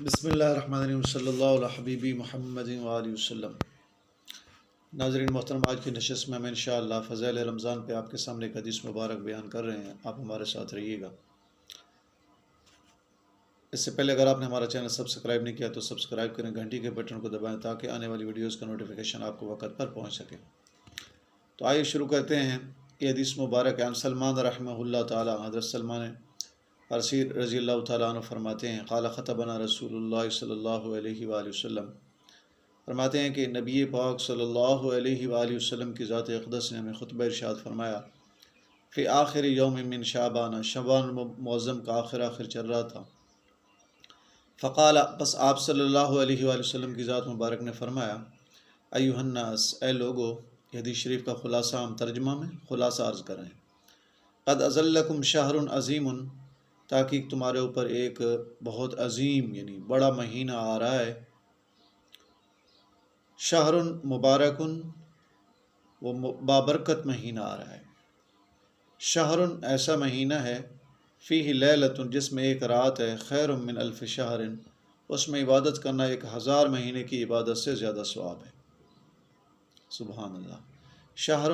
بسم اللہ الرحمن الرحیم صلی اللہ علیہ حبیبی محمد وآلہ وسلم۔ ناظرین محترم، آج کی نشست میں ہم انشاءاللہ فضائل رمضان پہ آپ کے سامنے ایک حدیث مبارک بیان کر رہے ہیں، آپ ہمارے ساتھ رہیے گا۔ اس سے پہلے اگر آپ نے ہمارا چینل سبسکرائب نہیں کیا تو سبسکرائب کریں، گھنٹی کے بٹن کو دبائیں تاکہ آنے والی ویڈیوز کا نوٹیفیکیشن آپ کو وقت پر پہنچ سکے۔ تو آئیے شروع کرتے ہیں۔ یہ حدیث مبارک ہے سلمان رحمہ اللہ تعالی، حضرت سلمان فارسی رضی اللہ تعالیٰ عنہ فرماتے ہیں، قال خطبنا رسول اللہ صلی اللہ علیہ وآلہ وسلم، فرماتے ہیں کہ نبی پاک صلی اللہ علیہ وآلہ وسلم کی ذات اقدس نے ہمیں خطبہ ارشاد فرمایا، فی آخر یوم من شعبان، شعبان معظم کا آخر چل رہا تھا۔ فقال، بس آپ صلی اللہ علیہ وآلہ وسلم کی ذات مبارک نے فرمایا، ایھا الناس، اے لوگو، یہ حدیث شریف کا خلاصہ ہم ترجمہ میں خلاصہ عرض کر رہے ہیں۔ قد اظلکم شہر عظیم، تاکہ تمہارے اوپر ایک بہت عظیم یعنی بڑا مہینہ آ رہا ہے۔ شہر مبارک، وہ بابرکت مہینہ آ رہا ہے۔ شہر ایسا مہینہ ہے، فیہ لیلۃ، جس میں ایک رات ہے، خیر من الف شہر، اس میں عبادت کرنا 1000 مہینے کی عبادت سے زیادہ ثواب ہے۔ سبحان اللہ۔ شہر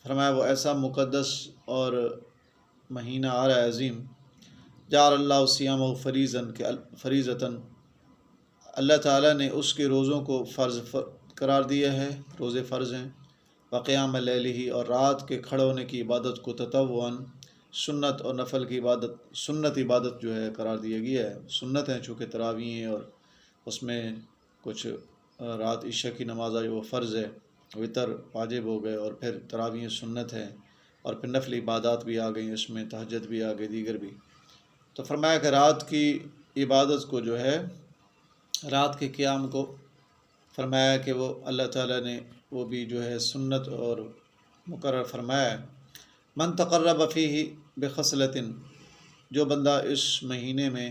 فرمایا وہ ایسا مقدس اور مہینہ آ رہا ہے عظیم، جعل اللہ صیامہ فریضۃً، اللہ تعالیٰ نے اس کے روزوں کو فرض قرار دیا ہے، روزے فرض ہیں۔ وقیام اللیلہ، اور رات کے کھڑے ہونے کی عبادت کو تطوعاً، سنت اور نفل کی عبادت، سنت عبادت جو ہے قرار دیا گیا ہے۔ سنت ہیں چونکہ تراویح ہیں، اور اس میں کچھ رات عشاء کی نماز آئی وہ فرض ہے، وتر واجب ہو گئے، اور پھر تراویح سنت ہے، اور پھر نفل عبادات بھی آ گئیں، اس میں تہجد بھی آ گئی، دیگر بھی۔ تو فرمایا کہ رات کی عبادت کو جو ہے، رات کے قیام کو فرمایا کہ وہ اللہ تعالیٰ نے وہ بھی جو ہے سنت اور مقرر فرمایا ہے۔ من تقرب فیہ بخصلۃ، جو بندہ اس مہینے میں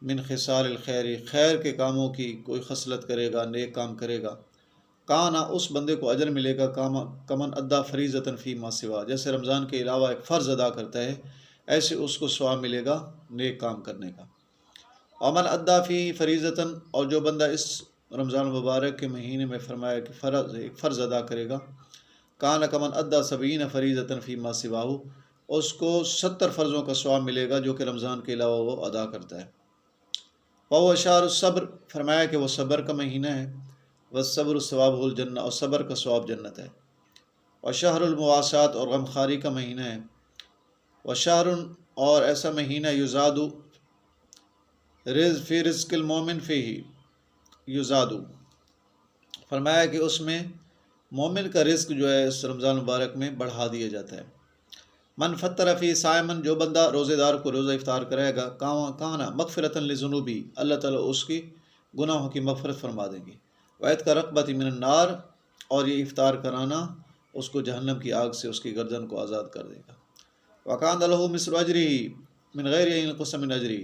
من خصال الخیر، خیر کے کاموں کی کوئی خصلت کرے گا، نیک کام کرے گا، کانا، اس بندے کو اجر ملے گا، کمن ادا فریضۃ فیما سوا، جیسے رمضان کے علاوہ ایک فرض ادا کرتا ہے، ایسے اس کو ثواب ملے گا نیک کام کرنے کا۔ ومن ادا فی فریضۃ، اور جو بندہ اس رمضان المبارک کے مہینے میں فرمایا کہ ایک فرض ادا کرے گا، کان کمن ادا 70 فریضۃ فیما سواہ، اس کو 70 فرضوں کا ثواب ملے گا جو کہ رمضان کے علاوہ وہ ادا کرتا ہے۔ وهو شہر الصبر، فرمایا کہ وہ صبر کا مہینہ ہے، والصبر ثوابہ الجنہ، اور صبر کا ثواب جنت ہے۔ وشہر المواسات، اور غمخواری کا مہینہ ہے۔ وشہر، اور ایسا مہینہ، یزاد فی رزق المومن فیہ یزاد، فرمایا کہ اس میں مومن کا رزق جو ہے اس رمضان مبارک میں بڑھا دیا جاتا ہے۔ من فطر فی صائمن، جو بندہ روزے دار کو روزہ افطار کرے گا، کانا مغفرۃ لذنوبی، اللہ تعالیٰ اس کی گناہوں کی مغفرت فرما دیں گے۔ وعتق رقبۃ من النار، اور یہ افطار کرانا اس کو جہنم کی آگ سے اس کی گردن کو آزاد کر دے گا۔ وکان لہ مثل اجرہ من غیر ان ينقص من اجرہ،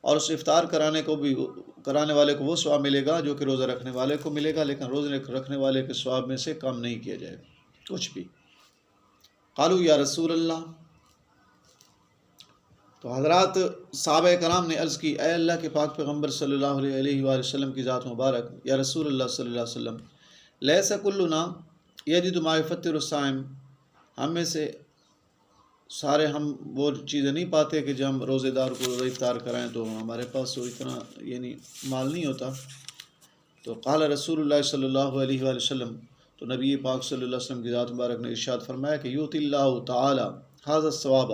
اور اس افطار کرانے والے کو وہ ثواب ملے گا جو کہ روزہ رکھنے والے کو ملے گا، لیکن روزہ رکھنے والے کے ثواب میں سے کم نہیں کیا جائے گا کچھ بھی۔ قالوا یا رسول اللہ، تو حضرات صحابہ کرام نے عرض کی، اے اللہ کے پاک پیغمبر صلی اللہ علیہ وآلہ وسلم کی ذات مبارک، یا رسول اللہ صلی اللہ علیہ وسلم، لیس کلنا یجد ما یفطر الصائم، ہم میں سے سارے ہم وہ چیزیں نہیں پاتے کہ جب ہم روزے دار کو روزہ افطار کرائیں تو ہمارے پاس تو اتنا یعنی مال نہیں ہوتا۔ تو قال رسول اللہ صلی اللہ علیہ وآلہ وسلم، تو نبی پاک صلی اللہ علیہ وسلم کی ذات مبارک نے ارشاد فرمایا کہ یؤتی اللہ تعالی ھذا الثواب،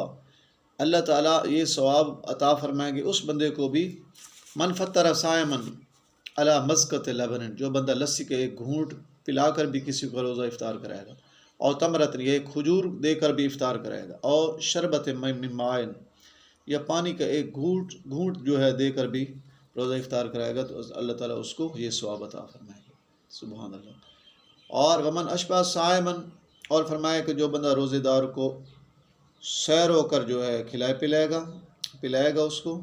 اللہ تعالیٰ یہ ثواب عطا فرمائیں گے اس بندے کو بھی، من فطر صائما علی مزقۃ لبن، جو بندہ لسی کے ایک گھونٹ پلا کر بھی کسی کو روزہ افطار کرائے گا، اور تمرت، یہ کھجور دے کر بھی افطار کرائے گا، اور شربت من ماء، یا پانی کا ایک گھونٹ جو ہے دے کر بھی روزہ افطار کرائے گا، تو اللہ تعالیٰ اس کو یہ ثواب عطا فرمائے گا۔ سبحان اللہ۔ اور ومن اشبع صائما، اور فرمایا کہ جو بندہ روزے دار کو سیر ہو کر جو ہے پلائے گا اس کو،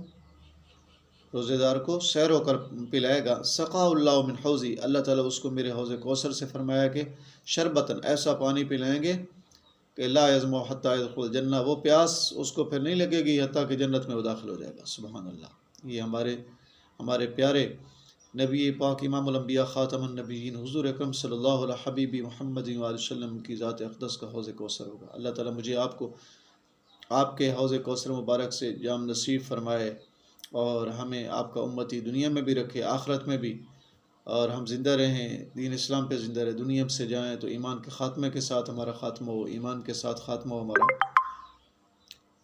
روزے دار کو سیر ہو کر پلائے گا، سقا اللہ من حوضی، اللہ تعالیٰ اس کو میرے حوض کوثر سے، فرمایا کہ شربتاً، ایسا پانی پلائیں گے کہ لا یظمأ حتی یدخل الجنہ، وہ پیاس اس کو پھر نہیں لگے گی حتیٰ کہ جنت میں وہ داخل ہو جائے گا۔ سبحان اللہ۔ یہ ہمارے ہمارے پیارے نبی پاک امام الانبیاء خاتم النبیین حضور اکرم صلی اللہ علیہ حبیبی محمد وآلہ وسلم کی ذات اقدس کا حوض کوثر ہوگا۔ اللہ تعالیٰ مجھے آپ کو آپ کے حوض کوثر مبارک سے جام نصیب فرمائے، اور ہمیں آپ کا امتی دنیا میں بھی رکھے، آخرت میں بھی، اور ہم زندہ رہیں، دین اسلام پہ زندہ رہیں، دنیا سے جائیں تو ایمان کے خاتمے کے ساتھ ہمارا خاتمہ ہو، ایمان کے ساتھ خاتمہ ہو ہمارا۔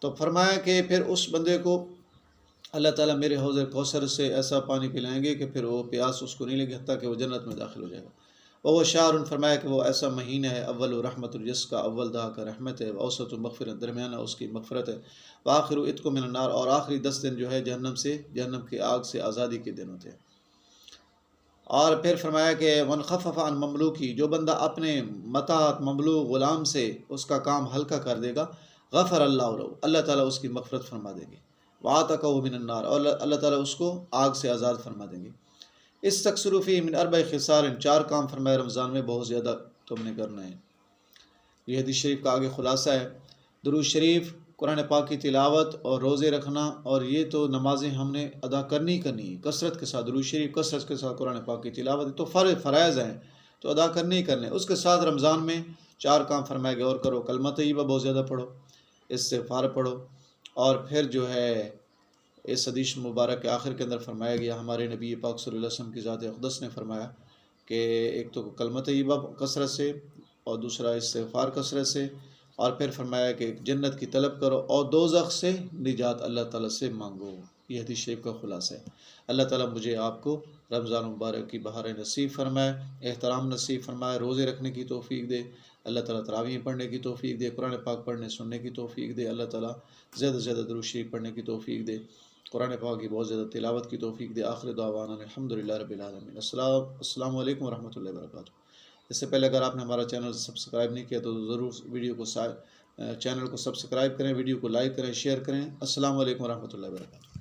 تو فرمایا کہ پھر اس بندے کو اللہ تعالیٰ میرے حوض کوثر سے ایسا پانی پلائیں گے کہ پھر وہ پیاس اس کو نہیں لگے حتیٰ کہ وہ جنت میں داخل ہو جائے گا۔ وہ شہر، فرمایا کہ وہ ایسا مہینہ ہے، اول رحمت، جس کا اول دہا کا رحمت ہے، اوسط مغفرت، درمیانہ اس کی مغفرت ہے، وآخر عتق من النار، اور آخری 10 دن جو ہے جہنم کی آگ سے آزادی کے دن ہوتے ہیں۔ اور پھر فرمایا کہ من خفف عن مملوکی، جو بندہ اپنے متاحت مملوک غلام سے اس کا کام ہلکا کر دے گا، غفر اللہ لہ، اللہ تعالیٰ اس کی مغفرت فرما دیں گے، وعتقہ من النار، اور اللہ تعالیٰ اس کو آگ سے آزاد فرما دیں گے۔ استکثروا فیہ من 4 خصال، 4 کام فرمایا رمضان میں بہت زیادہ تم نے کرنا ہے۔ یہ حدیث شریف کا آگے خلاصہ ہے۔ درود شریف، قرآن پاک کی تلاوت اور روزے رکھنا، اور یہ تو نمازیں ہم نے ادا کرنی ہے کثرت کے ساتھ، درود شریف کثرت کے ساتھ، قرآن پاک کی تلاوت تو فرائض ہیں تو ادا کرنے ہی کرنے۔ اس کے ساتھ رمضان میں 4 کام فرمائے گئے، اور کرو، کلمہ طیبہ بہت زیادہ پڑھو، استغفار پڑھو، اور پھر جو ہے اس حدیث مبارک کے آخر کے اندر فرمایا گیا، ہمارے نبی پاک صلی اللہ علیہ وسلم کی ذات اقدس نے فرمایا کہ ایک تو کلمہ طیبہ کثرت سے، اور دوسرا استغفار کثرت سے، اور پھر فرمایا کہ جنت کی طلب کرو اور دوزخ سے نجات اللہ تعالیٰ سے مانگو۔ یہ حدیث شریف کا خلاصہ ہے۔ اللہ تعالیٰ مجھے آپ کو رمضان مبارک کی بہاریں نصیب فرمائے، احترام نصیب فرمائے، روزے رکھنے کی توفیق دے، اللہ تعالیٰ تراویح پڑھنے کی توفیق دے، قرآن پاک پڑھنے سننے کی توفیق دے، اللہ تعالیٰ زیادہ سے زیادہ درود شریف پڑھنے کی توفیق دے، قرآن پاک کی بہت زیادہ تلاوت کی توفیق دے۔ آخر دعوانا الحمدللہ رب العالمین۔ السلام علیکم ورحمۃ اللہ وبرکاتہ۔ اس سے پہلے اگر آپ نے ہمارا چینل سبسکرائب نہیں کیا تو ضرور چینل کو سبسکرائب کریں، ویڈیو کو لائک کریں، شیئر کریں۔ السلام علیکم ورحمۃ اللہ وبرکاتہ۔